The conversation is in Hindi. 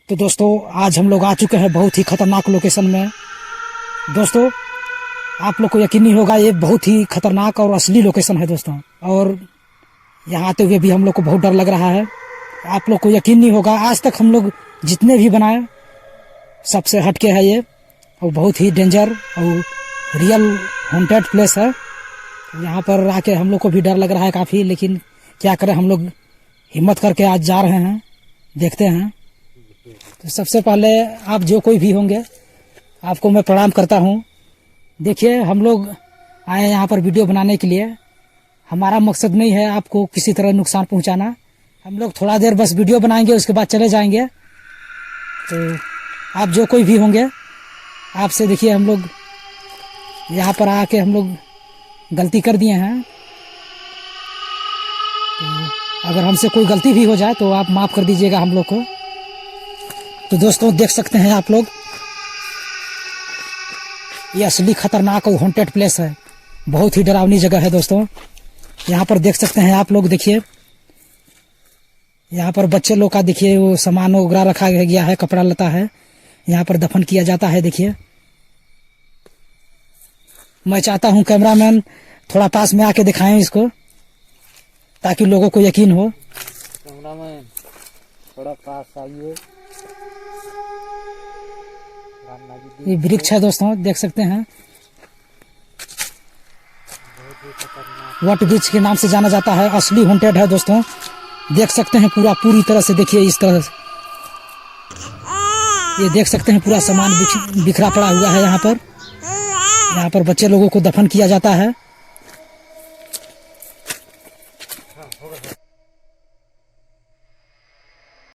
तो दोस्तों आज हम लोग आ चुके हैं बहुत ही खतरनाक लोकेशन में। दोस्तों आप लोग को यकीन नहीं होगा, ये बहुत ही खतरनाक और असली लोकेशन है दोस्तों। और यहाँ आते हुए भी हम लोग को बहुत डर लग रहा है। आप लोग को यकीन नहीं होगा, आज तक हम लोग जितने भी बनाए सबसे हटके है ये, और बहुत ही डेंजर और रियल हॉन्टेड प्लेस है। यहाँ पर आके हम लोग को भी डर लग रहा है काफ़ी, लेकिन क्या करें, हम लोग हिम्मत करके आज जा रहे हैं, देखते हैं। तो सबसे पहले आप जो कोई भी होंगे आपको मैं प्रणाम करता हूँ। देखिए हम लोग आए हैं यहाँ पर वीडियो बनाने के लिए। हमारा मकसद नहीं है आपको किसी तरह नुकसान पहुँचाना। हम लोग थोड़ा देर बस वीडियो बनाएंगे, उसके बाद चले जाएंगे। तो आप जो कोई भी होंगे आपसे, देखिए हम लोग यहाँ पर आके हम लोग गलती कर दिए हैं, तो अगर हमसे कोई गलती भी हो जाए तो आप माफ़ कर दीजिएगा हम लोग को। तो दोस्तों देख सकते हैं आप लोग, ये असली खतरनाक और हॉन्टेड प्लेस है, बहुत ही डरावनी जगह है दोस्तों। यहाँ पर देख सकते हैं आप लोग, देखिए यहाँ पर बच्चे लोग का देखिए वो सामान वगैरह रखा गया है, कपड़ा लता है, यहाँ पर दफन किया जाता है। देखिए मैं चाहता हूँ कैमरामैन थोड़ा पास में आके दिखाएं इसको, ताकि लोगों को यकीन हो। कैमरामैन थोड़ा पास आइए। ये वृक्ष है दोस्तों, देख सकते हैं, वट वृक्ष के नाम से जाना जाता है, असली हॉन्टेड है दोस्तों। देख सकते हैं पूरी तरह से, देखिए इस तरह से ये देख सकते हैं पूरा सामान बिखरा पड़ा हुआ है। यहाँ पर बच्चे लोगों को दफन किया जाता है।